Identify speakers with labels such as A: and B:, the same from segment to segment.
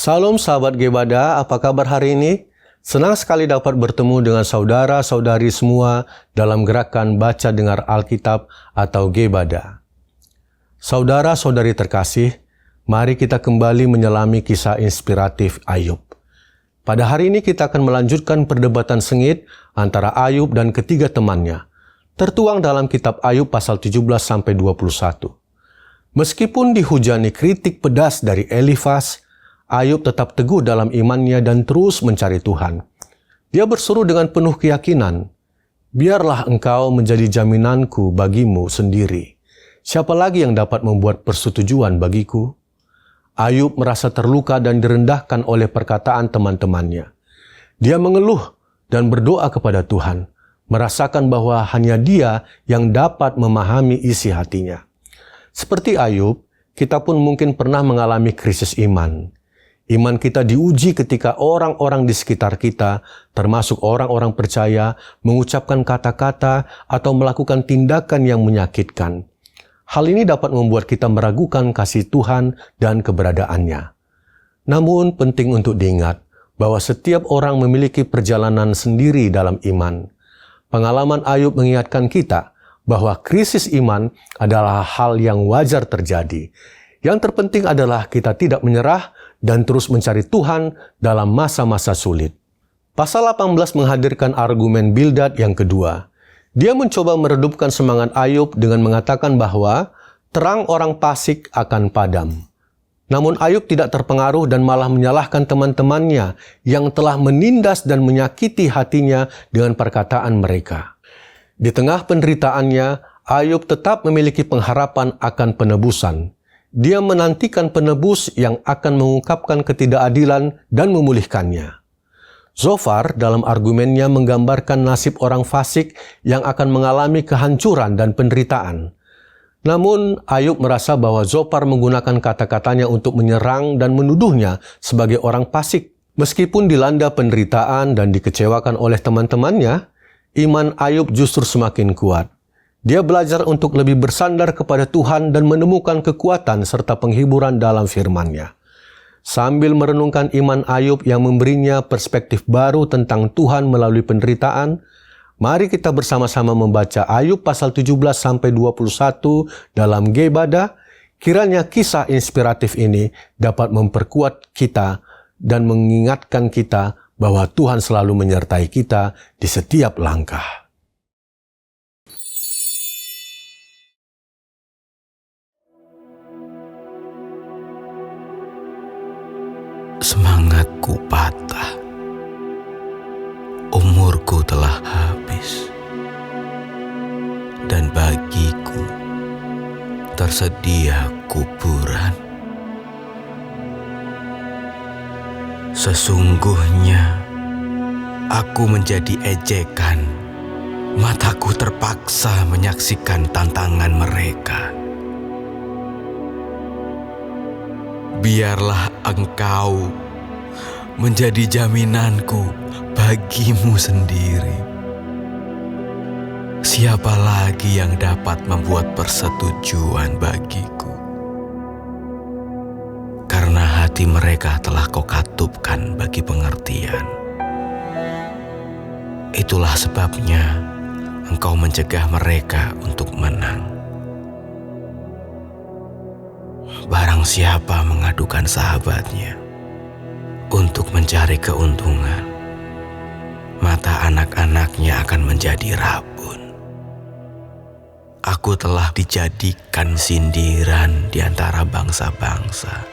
A: Salam sahabat Gebada, apa kabar hari ini? Senang sekali dapat bertemu dengan saudara-saudari semua dalam gerakan Baca Dengar Alkitab atau Gebada. Saudara-saudari terkasih, mari kita kembali menyelami kisah inspiratif Ayub. Pada hari ini kita akan melanjutkan perdebatan sengit antara Ayub dan ketiga temannya, tertuang dalam kitab Ayub pasal 17-21. Meskipun dihujani kritik pedas dari Elifas, Ayub tetap teguh dalam imannya dan terus mencari Tuhan. Dia berseru dengan penuh keyakinan, "Biarlah engkau menjadi jaminanku bagimu sendiri. Siapa lagi yang dapat membuat persetujuan bagiku?" Ayub merasa terluka dan direndahkan oleh perkataan teman-temannya. Dia mengeluh dan berdoa kepada Tuhan, merasakan bahwa hanya Dia yang dapat memahami isi hatinya. Seperti Ayub, kita pun mungkin pernah mengalami krisis iman. Iman kita diuji ketika orang-orang di sekitar kita, termasuk orang-orang percaya, mengucapkan kata-kata atau melakukan tindakan yang menyakitkan. Hal ini dapat membuat kita meragukan kasih Tuhan dan keberadaannya. Namun penting untuk diingat bahwa setiap orang memiliki perjalanan sendiri dalam iman. Pengalaman Ayub mengingatkan kita bahwa krisis iman adalah hal yang wajar terjadi. Yang terpenting adalah kita tidak menyerah dan terus mencari Tuhan dalam masa-masa sulit. Pasal 18 menghadirkan argumen Bildad yang kedua. Dia mencoba meredupkan semangat Ayub dengan mengatakan bahwa terang orang fasik akan padam. Namun Ayub tidak terpengaruh dan malah menyalahkan teman-temannya yang telah menindas dan menyakiti hatinya dengan perkataan mereka. Di tengah penderitaannya, Ayub tetap memiliki pengharapan akan penebusan. Dia menantikan penebus yang akan mengungkapkan ketidakadilan dan memulihkannya. Zofar dalam argumennya menggambarkan nasib orang fasik yang akan mengalami kehancuran dan penderitaan. Namun, Ayub merasa bahwa Zofar menggunakan kata-katanya untuk menyerang dan menuduhnya sebagai orang fasik. Meskipun dilanda penderitaan dan dikecewakan oleh teman-temannya, iman Ayub justru semakin kuat. Dia belajar untuk lebih bersandar kepada Tuhan dan menemukan kekuatan serta penghiburan dalam firman-Nya. Sambil merenungkan iman Ayub yang memberinya perspektif baru tentang Tuhan melalui penderitaan, mari kita bersama-sama membaca Ayub pasal 17-21 dalam Gebada. Kiranya kisah inspiratif ini dapat memperkuat kita dan mengingatkan kita bahwa Tuhan selalu menyertai kita di setiap langkah.
B: Semangatku patah, umurku telah habis, dan bagiku tersedia kuburan. Sesungguhnya aku menjadi ejekan, mataku terpaksa menyaksikan tantangan mereka. Biarlah engkau menjadi jaminanku bagimu sendiri. Siapa lagi yang dapat membuat persetujuan bagiku? Karena hati mereka telah kau katupkan bagi pengertian. Itulah sebabnya engkau mencegah mereka untuk menang. Barang siapa mengadukan sahabatnya untuk mencari keuntungan, mata anak-anaknya akan menjadi rabun. Aku telah dijadikan sindiran di antara bangsa-bangsa,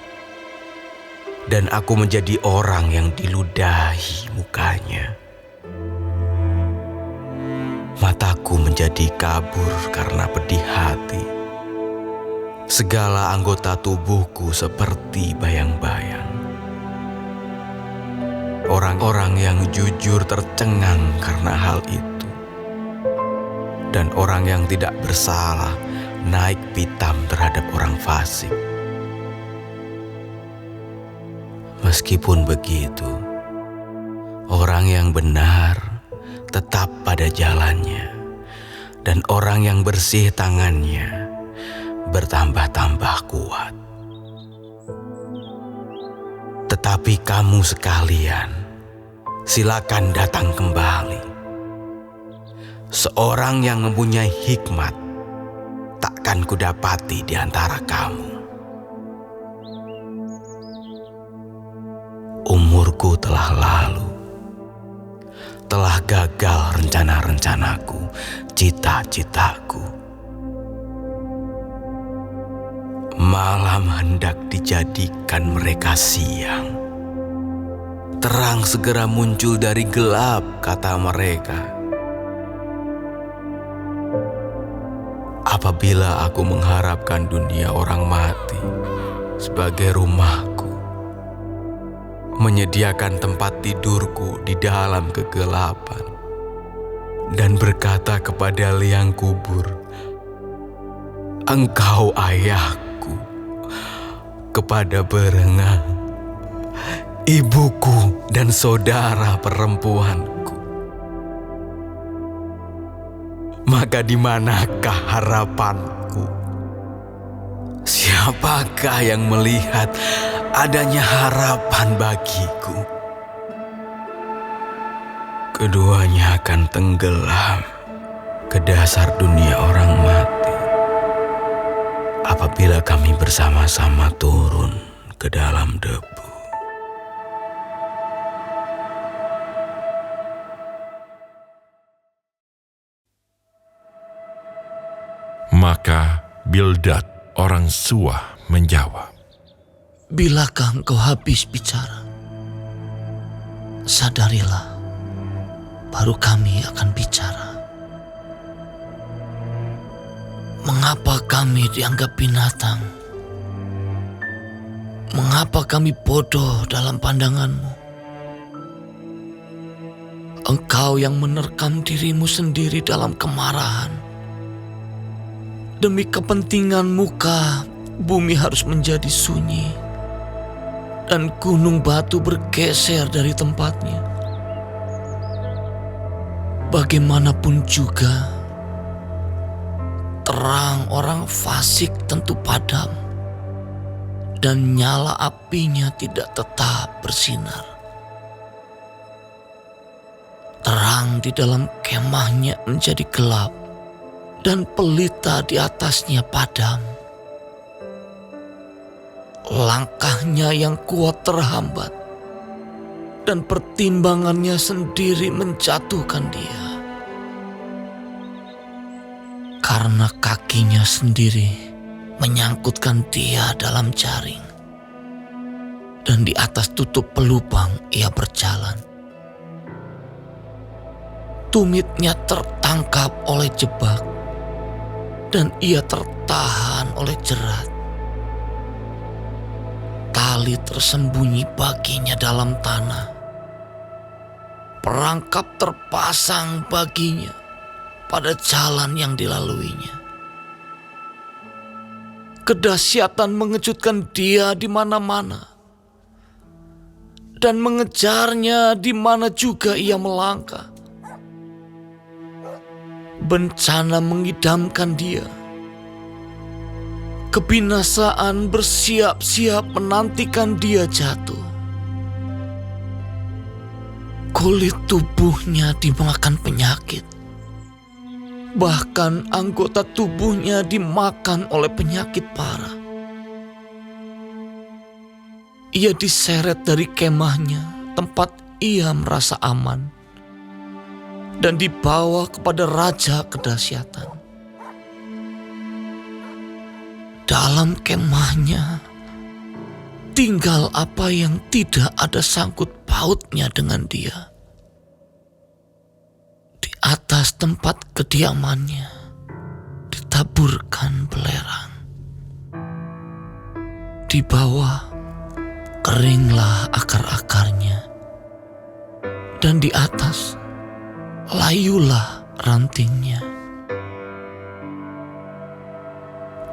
B: dan aku menjadi orang yang diludahi mukanya. Mataku menjadi kabur karena pedih hati. Segala anggota tubuhku seperti bayang-bayang. Orang-orang yang jujur tercengang karena hal itu, dan orang yang tidak bersalah naik pitam terhadap orang fasik. Meskipun begitu, orang yang benar tetap pada jalannya, dan orang yang bersih tangannya bertambah-tambah kuat. Tetapi kamu sekalian, silakan datang kembali. Seorang yang mempunyai hikmat takkan kudapati di antara kamu. Umurku telah lalu, telah gagal rencana-rencanaku, cita-citaku. Malam hendak dijadikan mereka siang. Terang segera muncul dari gelap, kata mereka. Apabila aku mengharapkan dunia orang mati sebagai rumahku, menyediakan tempat tidurku di dalam kegelapan, dan berkata kepada liang kubur, "Engkau ayahku," kepada berenang, "Ibuku dan saudara perempuanku," maka di manakah harapanku? Siapakah yang melihat adanya harapan bagiku? Keduanya akan tenggelam ke dasar dunia orang mati apabila kami bersama-sama turun ke dalam debu.
C: Maka Bildad orang Suah menjawab,
D: "Bilakah engkau habis bicara? Sadarilah, baru kami akan bicara. Mengapa kami dianggap binatang? Mengapa kami bodoh dalam pandanganmu? Engkau yang menerkam dirimu sendiri dalam kemarahan. Demi kepentingan muka, bumi harus menjadi sunyi, dan gunung batu bergeser dari tempatnya. Bagaimanapun juga, terang orang fasik tentu padam, dan nyala apinya tidak tetap bersinar. Terang di dalam kemahnya menjadi gelap, dan pelita di atasnya padam. Langkahnya yang kuat terhambat, dan pertimbangannya sendiri menjatuhkan dia. Karena kakinya sendiri menyangkutkan dia dalam jaring, dan di atas tutup pelubang ia berjalan. Tumitnya tertangkap oleh jebak, dan ia tertahan oleh jerat. Tali tersembunyi baginya dalam tanah. Perangkap terpasang baginya pada jalan yang dilaluinya. Kedahsyatan mengejutkan dia di mana-mana, dan mengejarnya di mana juga ia melangkah. Bencana mengidamkan dia. Kebinasaan bersiap-siap menantikan dia jatuh. Kulit tubuhnya dimakan penyakit. Bahkan anggota tubuhnya dimakan oleh penyakit parah. Ia diseret dari kemahnya, tempat ia merasa aman, dan dibawa kepada raja kedahsyatan. Dalam kemahnya tinggal apa yang tidak ada sangkut pautnya dengan dia. Di atas tempat kediamannya ditaburkan belerang. Di bawah keringlah akar-akarnya, dan di atas layulah rantingnya.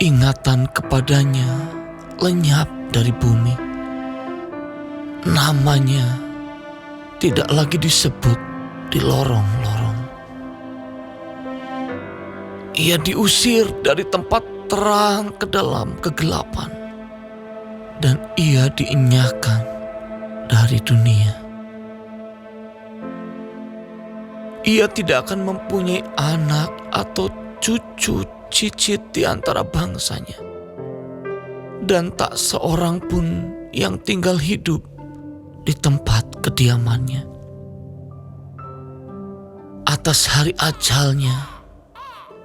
D: Ingatan kepadanya lenyap dari bumi. Namanya tidak lagi disebut di lorong-lorong. Ia diusir dari tempat terang ke dalam kegelapan, dan ia dienyahkan dari dunia. Ia tidak akan mempunyai anak atau cucu cicit di antara bangsanya, dan tak seorang pun yang tinggal hidup di tempat kediamannya. Atas hari ajalnya,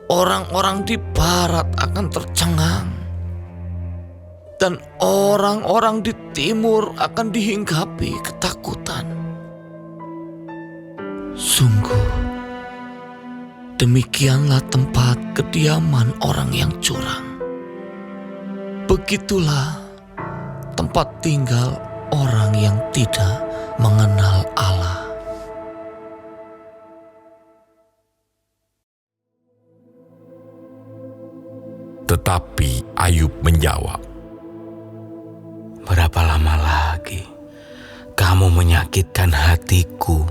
D: orang-orang di barat akan tercengang, dan orang-orang di timur akan dihinggapi ketakutan. Sungguh, demikianlah tempat kediaman orang yang curang. Begitulah tempat tinggal orang yang tidak mengenal Allah.
C: Tetapi Ayub menjawab,
B: Berapa lama lagi kamu menyakitkan hatiku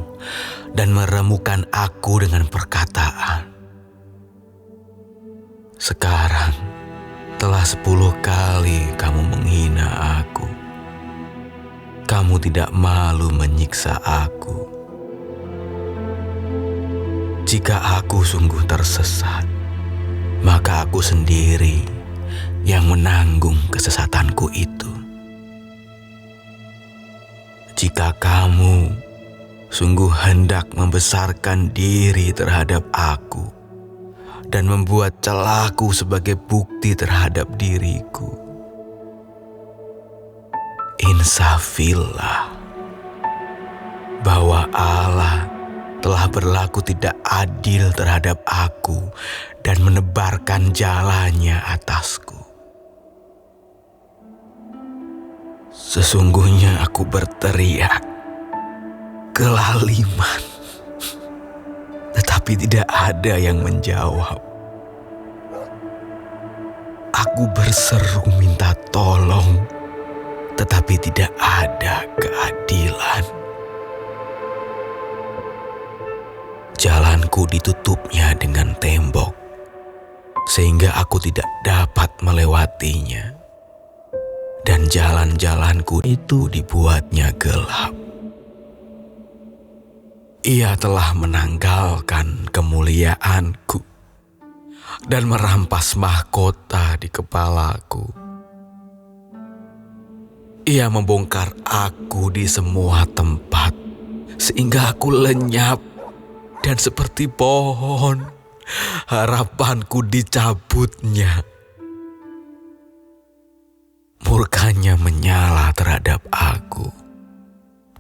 B: dan meremukan aku dengan perkataan? Sekarang telah 10 kali kamu menghina aku. Kamu tidak malu menyiksa aku. Jika aku sungguh tersesat, maka aku sendiri yang menanggung kesesatanku itu. Jika kamu sungguh hendak membesarkan diri terhadap aku dan membuat celahku sebagai bukti terhadap diriku, insafilah bahwa Allah telah berlaku tidak adil terhadap aku dan menebarkan jalannya atasku. Sesungguhnya aku berteriak kelaliman, tetapi tidak ada yang menjawab. Aku berseru minta tolong, tetapi tidak ada keadilan. Jalanku ditutupnya dengan tembok, sehingga aku tidak dapat melewatinya. Dan jalan-jalanku itu dibuatnya gelap. Ia telah menanggalkan kemuliaanku dan merampas mahkota di kepalaku. Ia membongkar aku di semua tempat, sehingga aku lenyap dan seperti pohon, harapanku dicabutnya. Murkanya menyala terhadap aku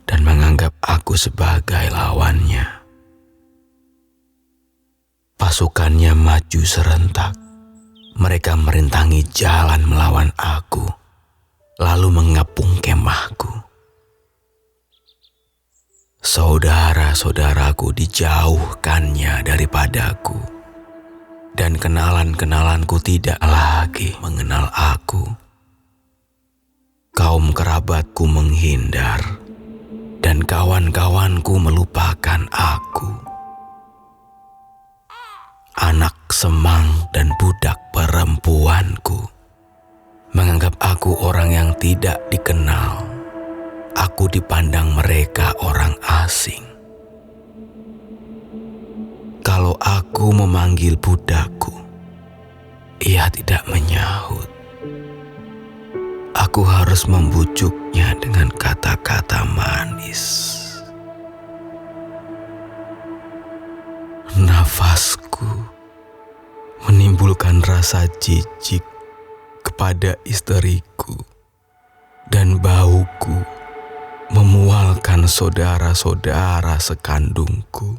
B: dan menganggap aku sebagai lawannya. Pasukannya maju serentak. Mereka merintangi jalan melawan aku, lalu mengepung kemahku. Saudara-saudaraku dijauhkannya daripadaku, dan kenalan-kenalanku tidak lagi mengenal aku. Kaum kerabatku menghindar, dan kawan-kawanku melupakan aku. Anak semang dan budak perempuanku menganggap aku orang yang tidak dikenal. Aku dipandang mereka orang asing. Kalau aku memanggil budakku, ia tidak menyahut. Aku harus membujuknya dengan kata-kata manis. Nafasku menimbulkan rasa jijik kepada istriku, dan bauku memualkan saudara-saudara sekandungku.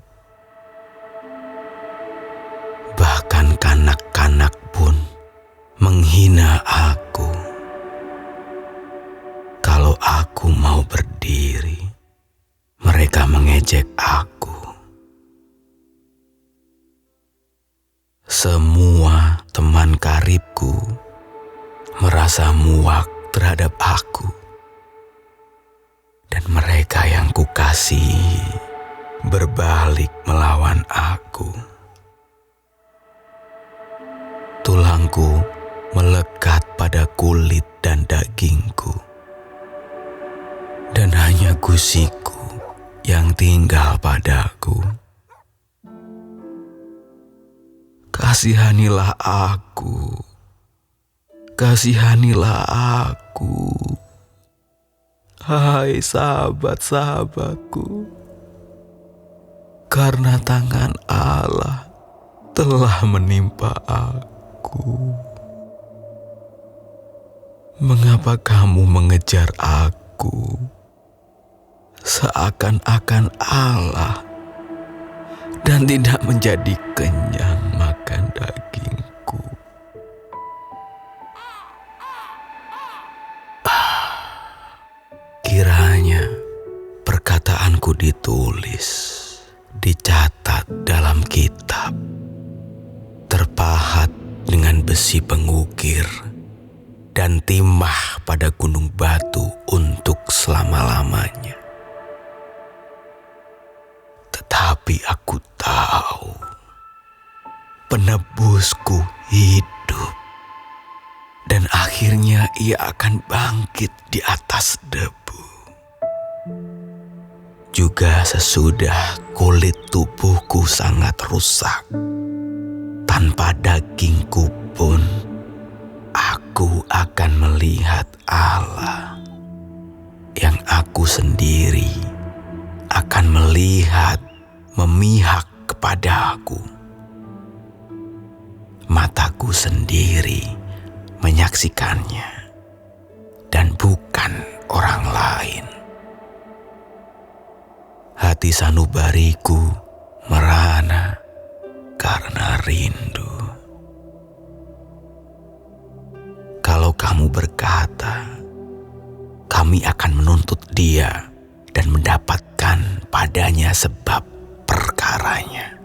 B: Bahkan kanak-kanak pun menghina aku. Kalau aku mau berdiri, mereka mengejek aku. Semua teman karibku merasa muak terhadap aku, dan mereka yang kukasihi berbalik melawan aku. Tulangku melekat pada kulit dan dagingku. dan hanya gusiku yang tinggal padaku. Kasihanilah aku, kasihanilah aku, hai sahabat-sahabatku, karena tangan Allah telah menimpa aku. Mengapa kamu mengejar aku seakan-akan Allah dan tidak menjadi kenyang makan dagingku? Kiranya perkataanku ditulis, dicatat dalam kitab, terpahat dengan besi pengukir dan timah pada gunung batu untuk selama-lamanya. Tetapi aku tahu penebusku hidup, dan akhirnya ia akan bangkit di atas debu. Juga sesudah kulit tubuhku sangat rusak, tanpa dagingku pun aku akan melihat Allah, yang aku sendiri akan melihat memihak kepadaku. Mataku sendiri menyaksikannya dan bukan orang lain. Hati sanubariku merana karena rindu. Kalau kamu berkata, kami akan menuntut dia dan mendapatkan padanya sebab perkaranya,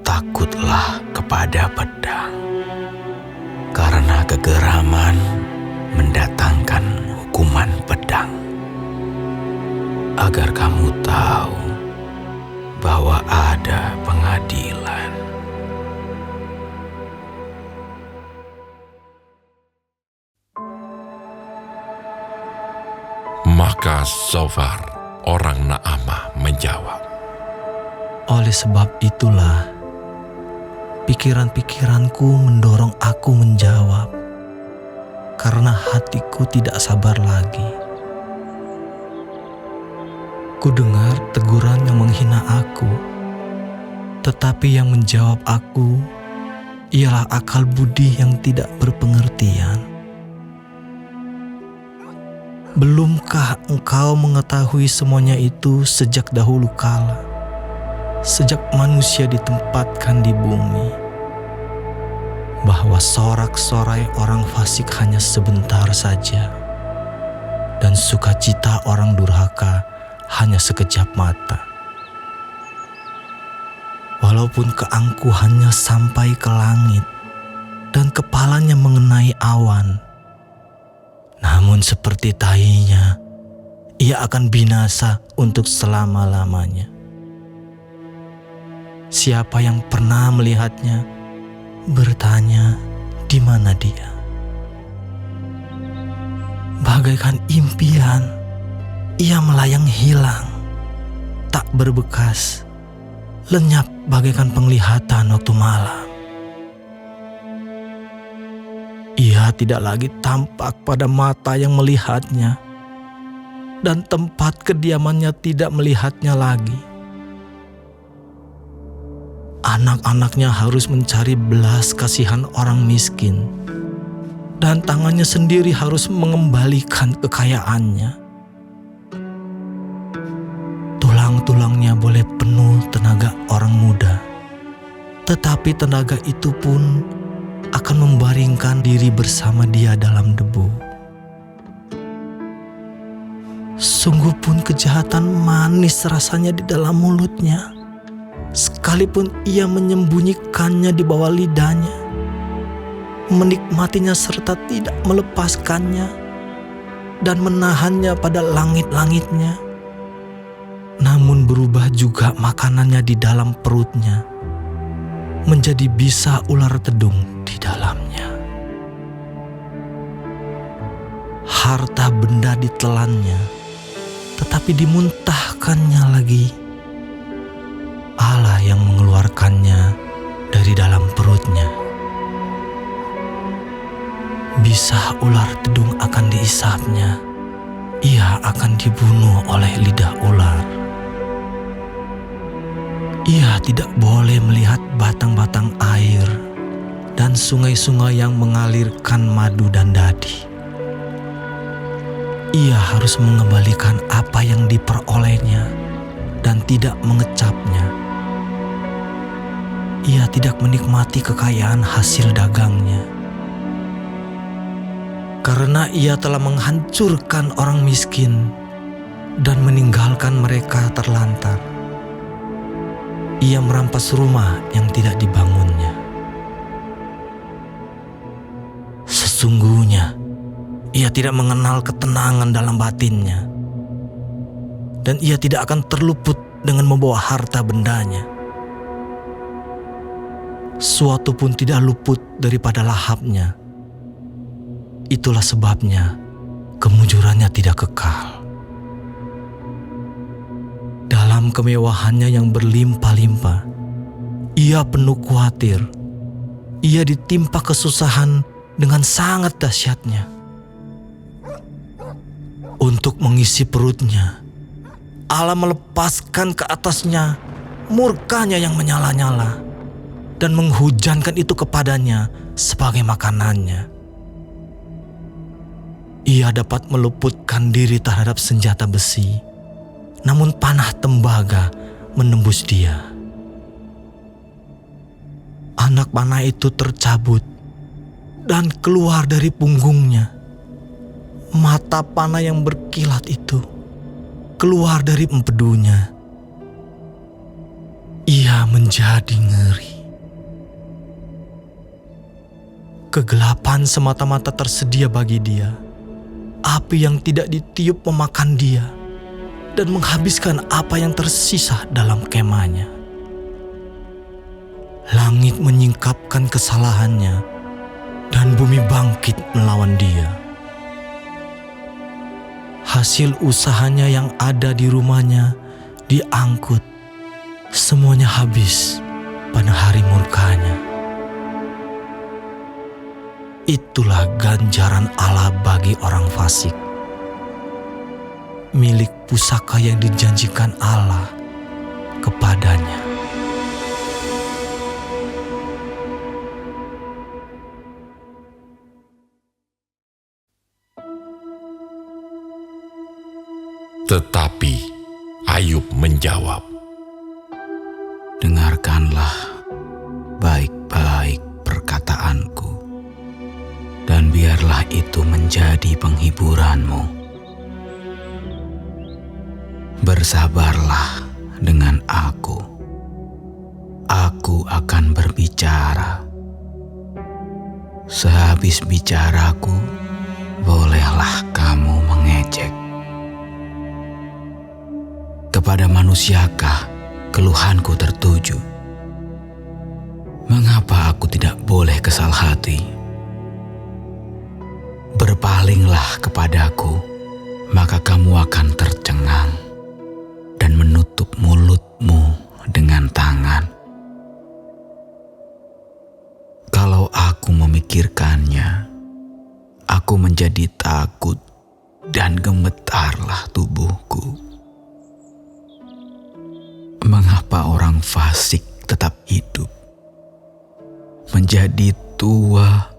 B: takutlah kepada pedang, karena kegeraman mendatangkan hukuman pedang. Agar kamu tahu bahwa ada pengadilan.
C: Maka Zofar, orang Naamah, menjawab,
E: Oleh sebab itulah, pikiran-pikiranku mendorong aku menjawab, karena hatiku tidak sabar lagi. Ku dengar teguran yang menghina aku, tetapi yang menjawab aku ialah akal budi yang tidak berpengertian. Belumkah engkau mengetahui semuanya itu sejak dahulu kala, sejak manusia ditempatkan di bumi, bahwa sorak-sorai orang fasik hanya sebentar saja, dan sukacita orang durhaka hanya sekejap mata. Walaupun keangkuhannya sampai ke langit dan kepalanya mengenai awan, namun seperti tahinya, ia akan binasa untuk selama-lamanya. Siapa yang pernah melihatnya bertanya, di mana dia? Bagaikan impian, ia melayang hilang, tak berbekas, lenyap bagaikan penglihatan waktu malam. Ia tidak lagi tampak pada mata yang melihatnya, dan tempat kediamannya tidak melihatnya lagi. Anak-anaknya harus mencari belas kasihan orang miskin, dan tangannya sendiri harus mengembalikan kekayaannya. Tulang-tulangnya boleh penuh tenaga orang muda, tetapi tenaga itu pun akan membaringkan diri bersama dia dalam debu. Sungguh pun kejahatan manis rasanya di dalam mulutnya, sekalipun ia menyembunyikannya di bawah lidahnya, menikmatinya serta tidak melepaskannya, dan menahannya pada langit-langitnya. Namun berubah juga makanannya di dalam perutnya, menjadi bisa ular tedung di dalamnya. Harta benda ditelannya, tetapi dimuntahkannya lagi. Allah yang mengeluarkannya dari dalam perutnya. Bisa ular tedung akan diisapnya, ia akan dibunuh oleh lidah ular. Ia tidak boleh melihat batang-batang air dan sungai-sungai yang mengalirkan madu dan dadi. Ia harus mengembalikan apa yang diperolehnya dan tidak mengecapnya. Ia tidak menikmati kekayaan hasil dagangnya. Karena ia telah menghancurkan orang miskin dan meninggalkan mereka terlantar. Ia merampas rumah yang tidak dibangunnya. Sesungguhnya, ia tidak mengenal ketenangan dalam batinnya, dan ia tidak akan terluput dengan membawa harta bendanya. Suatu pun tidak luput daripada lahapnya. Itulah sebabnya kemujurannya tidak kekal. Dalam kemewahannya yang berlimpah-limpah, ia penuh khawatir. Ia ditimpa kesusahan dengan sangat dahsyatnya. Untuk mengisi perutnya, Allah melepaskan ke atasnya murkanya yang menyala-nyala dan menghujankan itu kepadanya sebagai makanannya. Ia dapat meluputkan diri terhadap senjata besi, namun panah tembaga menembus dia. Anak panah itu tercabut dan keluar dari punggungnya. Mata panah yang berkilat itu keluar dari empedunya. Ia menjadi ngeri. Kegelapan semata-mata tersedia bagi dia. Api yang tidak ditiup memakan dia dan menghabiskan apa yang tersisa dalam kemahnya. Langit menyingkapkan kesalahannya dan bumi bangkit melawan dia. Hasil usahanya yang ada di rumahnya diangkut. Semuanya habis pada hari murkanya. Itulah ganjaran Allah bagi orang fasik, milik pusaka yang dijanjikan Allah kepadanya.
C: Tetapi Ayub menjawab,
B: dengarkanlah baik-baik perkataanku, dan biarlah itu menjadi penghiburanmu. Bersabarlah dengan aku akan berbicara. Sehabis bicaraku, bolehlah kamu mengejek. Kepada manusiakah keluhanku tertuju? Mengapa aku tidak boleh kesal hati? Berpalinglah kepadaku, maka kamu akan tercengang, dan menutup mulutmu dengan tangan. Kalau aku memikirkannya, aku menjadi takut dan gemetarlah tubuhku. Mengapa orang fasik tetap hidup, menjadi tua,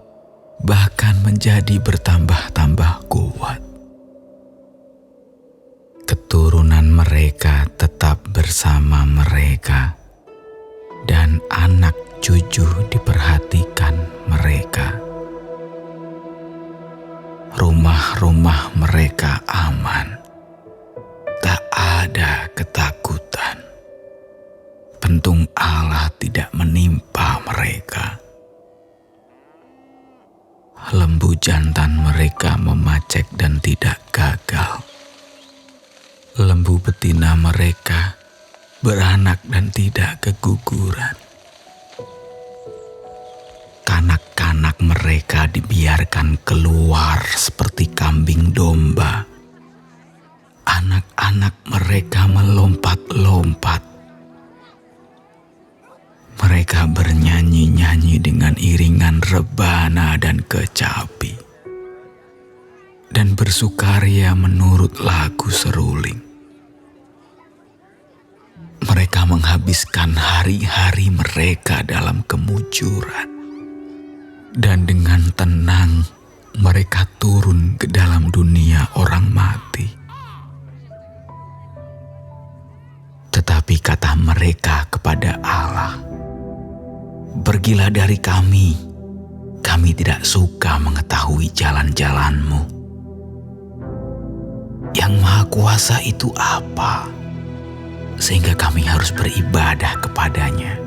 B: bahkan menjadi bertambah-tambah kuat? Keturunan mereka tetap bersama mereka, dan anak cucu diperhatikan mereka. Rumah-rumah mereka aman, tak ada ketakutan. Pentung Allah tidak menimpa mereka. Lembu jantan mereka memacek dan tidak gagal. Lembu betina mereka beranak dan tidak keguguran. Kanak-kanak mereka dibiarkan keluar seperti kambing domba. anak-anak mereka melompat-lompat. Mereka bernyanyi-nyanyi dengan iringan rebana dan kecapi, dan bersukaria menurut lagu seruling. Mereka menghabiskan hari-hari mereka dalam kemujuran, dan dengan tenang mereka turun ke dalam dunia orang mati. Tetapi kata mereka kepada Allah, "Pergilah dari kami, kami tidak suka mengetahui jalan-jalan-Mu. Yang Maha Kuasa itu apa, sehingga kami harus beribadah kepadanya?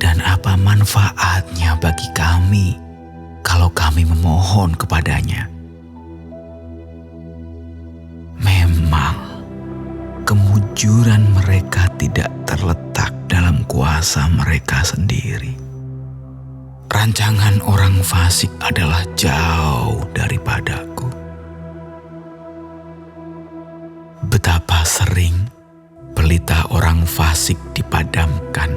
B: Dan apa manfaatnya bagi kami kalau kami memohon kepadanya?" Memang kemujuran mereka tidak terletak dalam kuasa mereka sendiri. Rancangan orang fasik adalah jauh daripadaku. Betapa sering pelita orang fasik dipadamkan.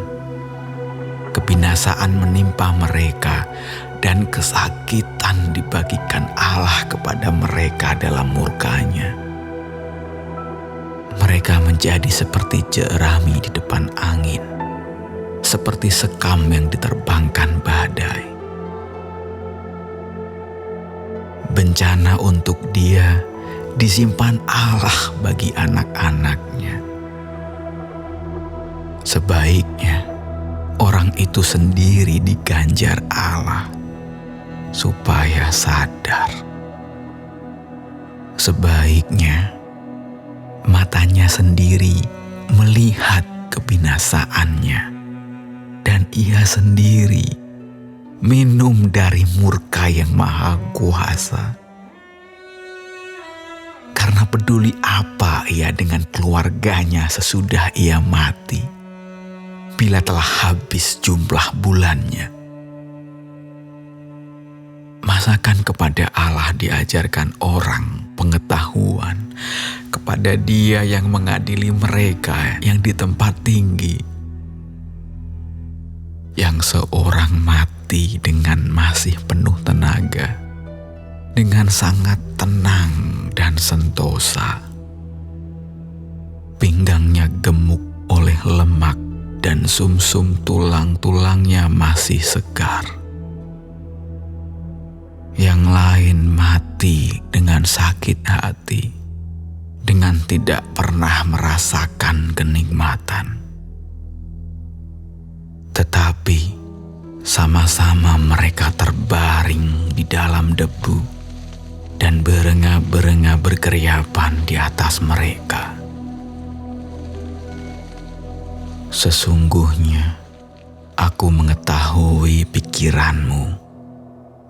B: Kebinasaan menimpa mereka dan kesakitan dibagikan Allah kepada mereka dalam murka-Nya. Mereka menjadi seperti jerami di depan angin, seperti sekam yang diterbangkan badai. Bencana untuk dia disimpan Allah bagi anak-anak-Nya. Sebaiknya orang itu sendiri diganjar Allah supaya sadar. Sebaiknya matanya sendiri melihat kebinasaannya, dan ia sendiri minum dari murka yang Maha Kuasa. Karena peduli apa ia dengan keluarganya sesudah ia mati, bila telah habis jumlah bulannya. Masakan kepada Allah diajarkan orang pengetahuan, kepada Dia yang mengadili mereka yang di tempat tinggi, yang seorang mati dengan masih penuh tenaga, dengan sangat tenang dan sentosa. Pinggangnya gemuk oleh lemak dan sumsum tulang-tulangnya masih segar. Yang lain mati dengan sakit hati, dengan tidak pernah merasakan kenikmatan. Tetapi sama-sama mereka terbaring di dalam debu, dan berenga-berenga berkeriapan di atas mereka. Sesungguhnya aku mengetahui pikiranmu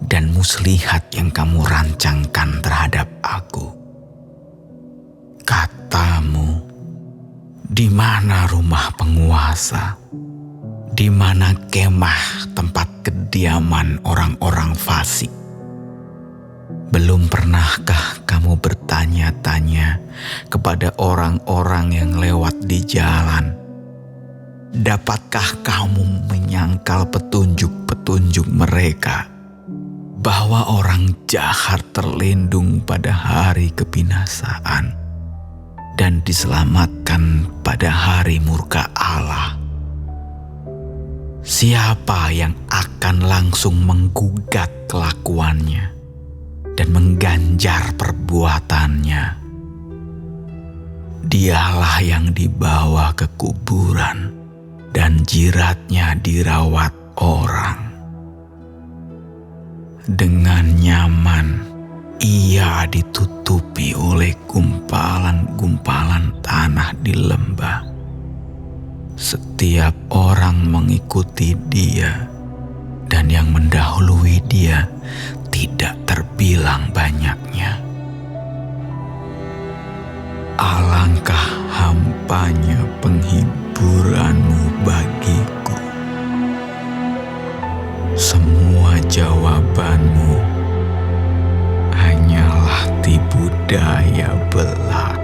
B: dan muslihat yang kamu rancangkan terhadap aku. Katamu, di mana rumah penguasa? Di mana kemah tempat kediaman orang-orang fasik? Belum pernahkah kamu bertanya-tanya kepada orang-orang yang lewat di jalan? Dapatkah kamu menyangkal petunjuk-petunjuk mereka, bahwa orang jahat terlindung pada hari kebinasaan dan diselamatkan pada hari murka Allah? Siapa yang akan langsung menggugat kelakuannya dan mengganjar perbuatannya? Dialah yang dibawa ke kuburan dan jiratnya dirawat orang. Dengan nyaman ia ditutupi oleh gumpalan-gumpalan tanah di lembah. Setiap orang mengikuti dia, dan yang mendahului dia tidak terbilang banyaknya. Alangkah hampanya penghiburanmu bagiku. Semua jawabanmu hanyalah tipu daya bela.